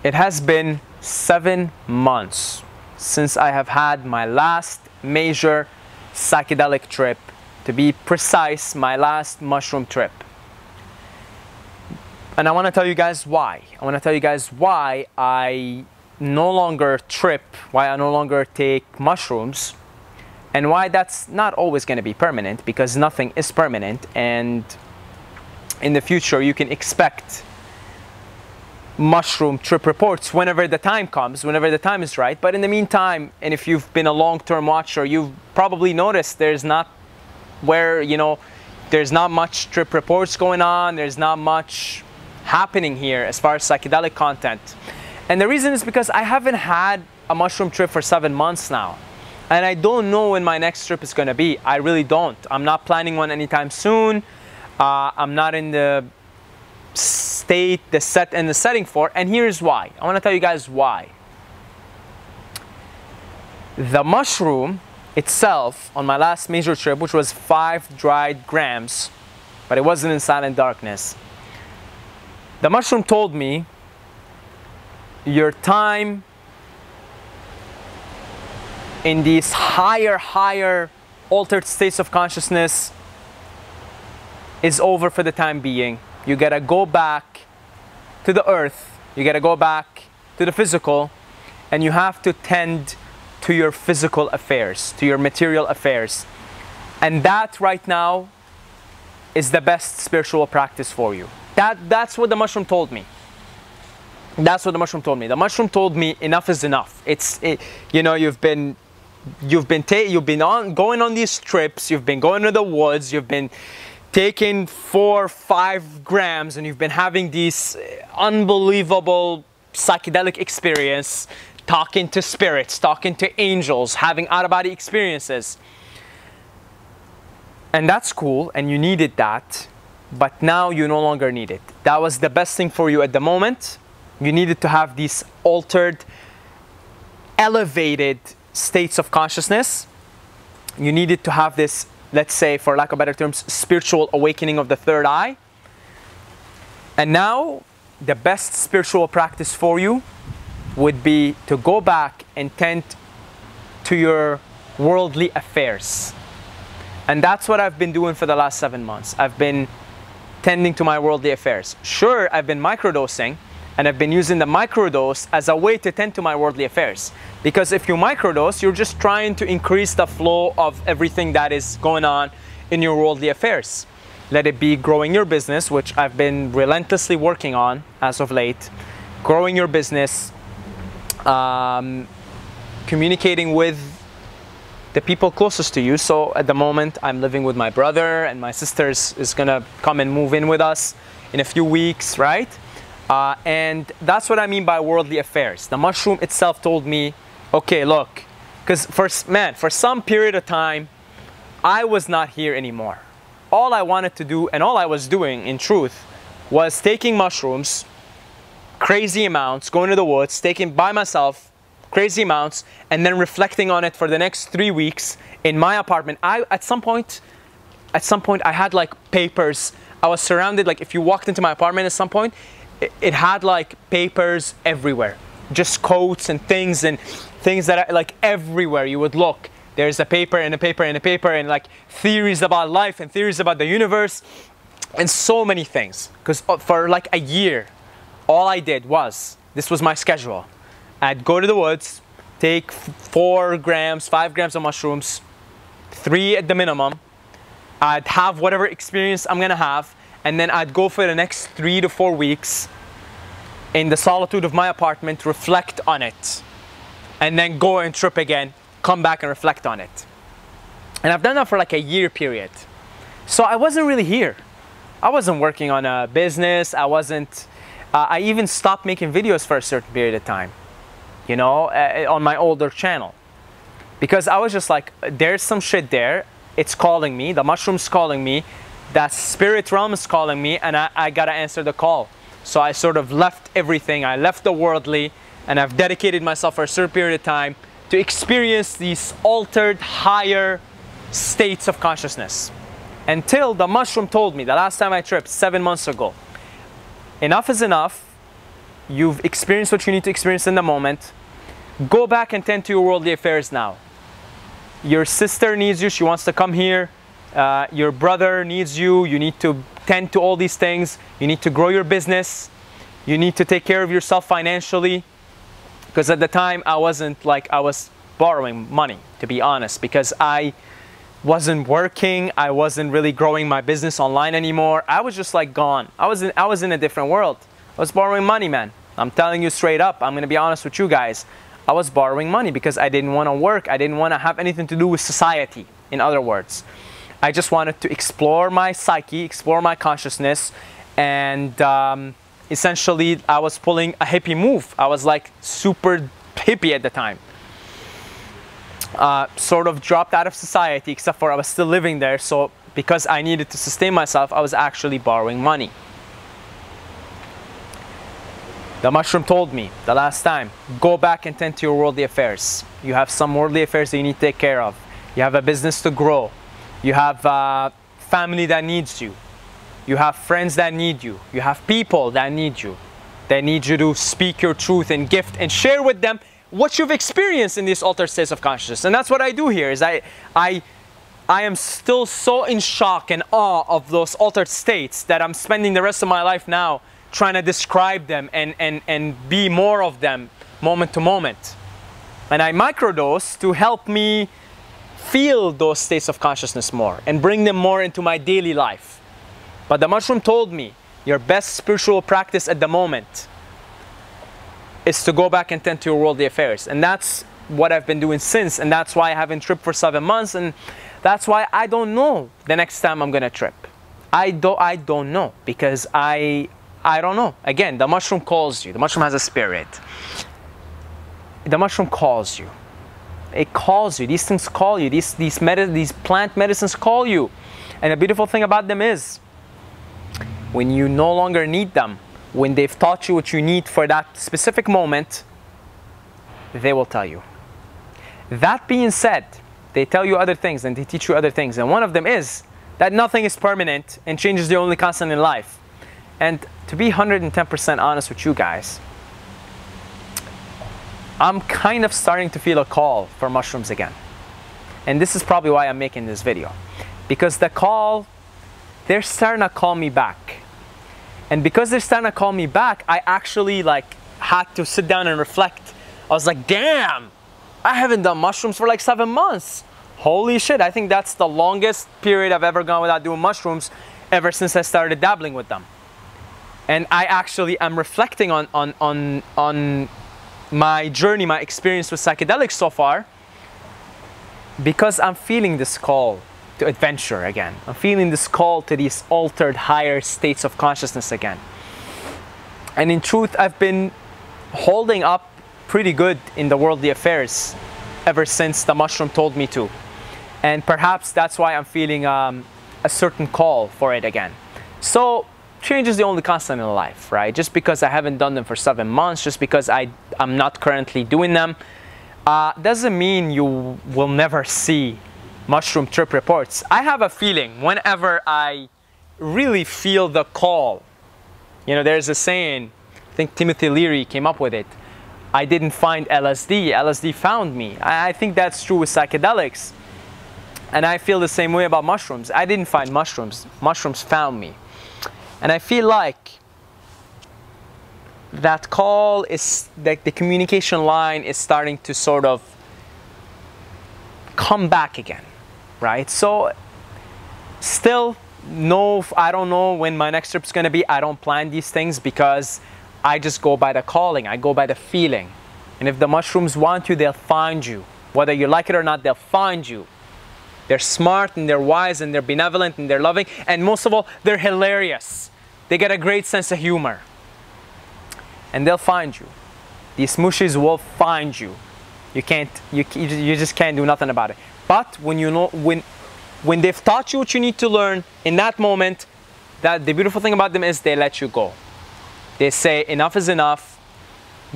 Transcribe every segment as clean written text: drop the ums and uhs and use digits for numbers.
It has been 7 months since I have had my last major psychedelic trip. To be precise, my last mushroom trip. And I want to tell you guys why. I want to tell you guys why I no longer trip, why I no longer take mushrooms, and why that's not always going to be permanent, because nothing is permanent, and in the future you can expect mushroom trip reports whenever the time comes, whenever the time is right. But in the meantime, and if you've been a long-term watcher, you've probably noticed there's not much trip reports going on, there's not much happening here as far as psychedelic content. And the reason is because I haven't had a mushroom trip for 7 months now. And I don't know when my next trip is going to be. I really don't. I'm not planning one anytime soon. I'm not in the state, the setting for. And here's why. I want to tell you guys why. The mushroom itself on my last major trip, which was 5 dried grams, but it wasn't in silent darkness. The mushroom told me, your time in these higher altered states of consciousness is over for the time being. You gotta go back to the earth, you gotta go back to the physical, and you have to tend to your physical affairs, to your material affairs. And that right now is the best spiritual practice for you. That's what the mushroom told me. That's what the mushroom told me. The mushroom told me enough is enough. You've been going on these trips, you've been going to the woods, you've been taking 4 or 5 grams, and you've been having these unbelievable psychedelic experience, talking to spirits, talking to angels, having out-of-body experiences. And that's cool, and you needed that, but now you no longer need it. That was the best thing for you at the moment. You needed to have these altered, elevated states of consciousness. You needed to have this, let's say, for lack of better terms, spiritual awakening of the third eye. And now, the best spiritual practice for you would be to go back and tend to your worldly affairs. And that's what I've been doing for the last 7 months. I've been tending to my worldly affairs. Sure, I've been microdosing, and I've been using the microdose as a way to tend to my worldly affairs. Because if you microdose, you're just trying to increase the flow of everything that is going on in your worldly affairs. Let it be growing your business, which I've been relentlessly working on as of late. Growing your business, communicating with the people closest to you. So at the moment, I'm living with my brother, and my sister is gonna come and move in with us in a few weeks, right? And that's what I mean by worldly affairs. The mushroom itself told me, okay, look, because for some period of time, I was not here anymore. All I wanted to do, and all I was doing in truth, was taking mushrooms, crazy amounts, going to the woods, taking by myself crazy amounts, and then reflecting on it for the next 3 weeks in my apartment. At some point, I had like papers. I was surrounded, like if you walked into my apartment at some point, it had like papers everywhere, just quotes and things that like everywhere you would look. There's a paper and a paper and a paper, and like theories about life and theories about the universe and so many things. Because for like a year, all I did was, this was my schedule. I'd go to the woods, take 4 grams, 5 grams of mushrooms, 3 at the minimum. I'd have whatever experience I'm gonna have, and then I'd go for the next 3 to 4 weeks in the solitude of my apartment, reflect on it, and then go and trip again, come back and reflect on it. And I've done that for like a year period. So I wasn't really here. I wasn't working on a business. I even stopped making videos for a certain period of time, you know, on my older channel. Because I was just like, there's some shit there. It's calling me. The mushroom's calling me. That spirit realm is calling me, and I gotta answer the call. So I sort of left everything. I left the worldly, and I've dedicated myself for a certain period of time to experience these altered, higher states of consciousness. Until the mushroom told me, the last time I tripped, 7 months ago, enough is enough. You've experienced what you need to experience in the moment. Go back and tend to your worldly affairs now. Your sister needs you. She wants to come here. Your brother needs you. You need to tend to all these things. You need to grow your business. You need to take care of yourself financially. Because at the time, I was borrowing money, to be honest, because I wasn't working. I wasn't really growing my business online anymore. I was just like gone. I was in a different world. I was borrowing money, man. I'm telling you straight up. I'm going to be honest with you guys. I was borrowing money because I didn't want to work. I didn't want to have anything to do with society, in other words. I just wanted to explore my psyche, explore my consciousness, and essentially I was pulling a hippie move. I was like super hippie at the time. Sort of dropped out of society, except for I was still living there. So because I needed to sustain myself, I was actually borrowing money. The mushroom told me the last time, go back and tend to your worldly affairs. You have some worldly affairs that you need to take care of. You have a business to grow. You have family that needs you. You have friends that need you. You have people that need you. They need you to speak your truth and gift and share with them what you've experienced in these altered states of consciousness. And that's what I do here. Is I am still so in shock and awe of those altered states that I'm spending the rest of my life now trying to describe them and be more of them moment to moment. And I microdose to help me feel those states of consciousness more and bring them more into my daily life. But the mushroom told me, your best spiritual practice at the moment is to go back and tend to your worldly affairs. And that's what I've been doing since. And that's why I haven't tripped for 7 months. And that's why I don't know the next time I'm going to trip. I don't know, because I don't know. Again, the mushroom calls you. The mushroom has a spirit. The mushroom calls you. It calls you. These things call you. These plant medicines call you. And the beautiful thing about them is, when you no longer need them, when they've taught you what you need for that specific moment, they will tell you. That being said, they tell you other things and they teach you other things. And one of them is that nothing is permanent and change is the only constant in life. And to be 110% honest with you guys, I'm kind of starting to feel a call for mushrooms again. And this is probably why I'm making this video. Because the call, they're starting to call me back. And because they're starting to call me back, I actually had to sit down and reflect. I was like, damn, I haven't done mushrooms for like 7 months. Holy shit, I think that's the longest period I've ever gone without doing mushrooms ever since I started dabbling with them. And I actually am reflecting on my journey, my experience with psychedelics so far, because I'm feeling this call to adventure again. I'm feeling this call to these altered higher states of consciousness again. And in truth, I've been holding up pretty good in the worldly affairs ever since the mushroom told me to. And perhaps that's why I'm feeling a certain call for it again. So change is the only constant in life, right? Just because I haven't done them for 7 months, just because I'm not currently doing them, doesn't mean you will never see mushroom trip reports. I have a feeling whenever I really feel the call, you know, there's a saying, I think Timothy Leary came up with it, I didn't find LSD, LSD found me. I think that's true with psychedelics. And I feel the same way about mushrooms. I didn't find mushrooms, mushrooms found me. And I feel like that call is, like the communication line is starting to sort of come back again, right? So still, no, I don't know when my next trip's gonna be. I don't plan these things because I just go by the calling. I go by the feeling. And if the mushrooms want you, they'll find you. Whether you like it or not, they'll find you. They're smart and they're wise and they're benevolent and they're loving. And most of all, they're hilarious. They get a great sense of humor. And they'll find you. These mushies will find you. You just can't do nothing about it. But when you know, when they've taught you what you need to learn in that moment, that the beautiful thing about them is they let you go. They say enough is enough.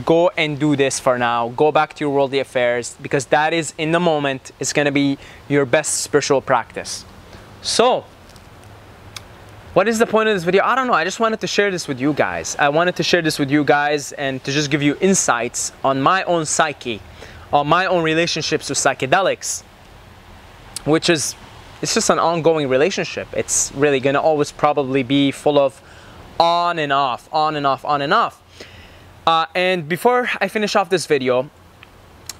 Go and do this for now. Go back to your worldly affairs, because that is, in the moment, is going to be your best spiritual practice. So, What is the point of this video? I don't know. I just wanted to share this with you guys. I wanted to share this with you guys and to just give you insights on my own psyche, on my own relationships with psychedelics, which is, it's just an ongoing relationship. It's really gonna always probably be full of on and off, on and off, on and off. And before I finish off this video,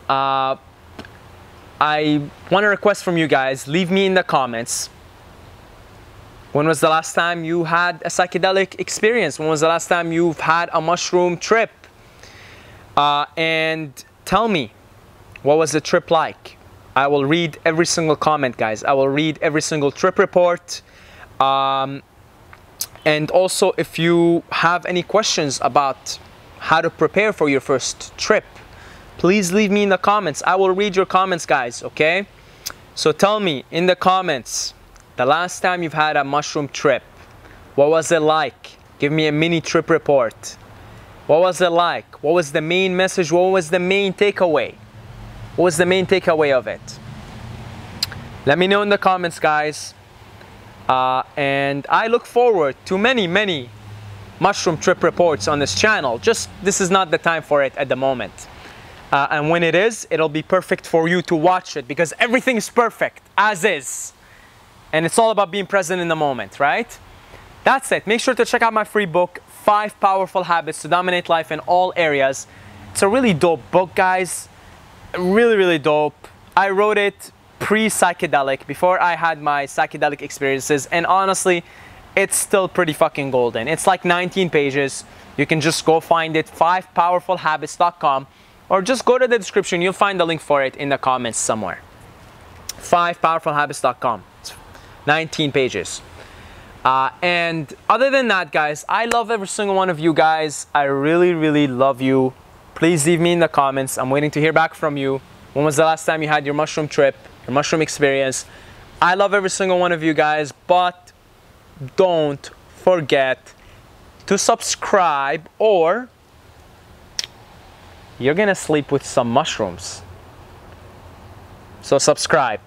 I want to request from you guys, leave me in the comments, when was the last time you had a psychedelic experience? When was the last time you've had a mushroom trip? And tell me, what was the trip like? I will read every single comment, guys. I will read every single trip report. And also, if you have any questions about how to prepare for your first trip, please leave me in the comments. I will read your comments, guys, okay? So tell me in the comments, the last time you've had a mushroom trip, what was it like? Give me a mini trip report. What was it like? What was the main message? What was the main takeaway? What was the main takeaway of it? Let me know in the comments, guys. And I look forward to many mushroom trip reports on this channel. Just, this is not the time for it at the moment. And when it is, it'll be perfect for you to watch it, because everything is perfect, as is. And it's all about being present in the moment, right? That's it. Make sure to check out my free book, 5 Powerful Habits to Dominate Life in All Areas. It's a really dope book, guys. Really dope. I wrote it pre-psychedelic, before I had my psychedelic experiences. And honestly, it's still pretty fucking golden. It's like 19 pages. You can just go find it, 5powerfulhabits.com. Or just go to the description. You'll find the link for it in the comments somewhere. 5powerfulhabits.com. 19 pages. And other than that, guys, I love every single one of you guys. I really love you. Please leave me in the comments. I'm waiting to hear back from you. When was the last time you had your mushroom trip, your mushroom experience? I love every single one of you guys, but don't forget to subscribe or you're gonna sleep with some mushrooms. So subscribe.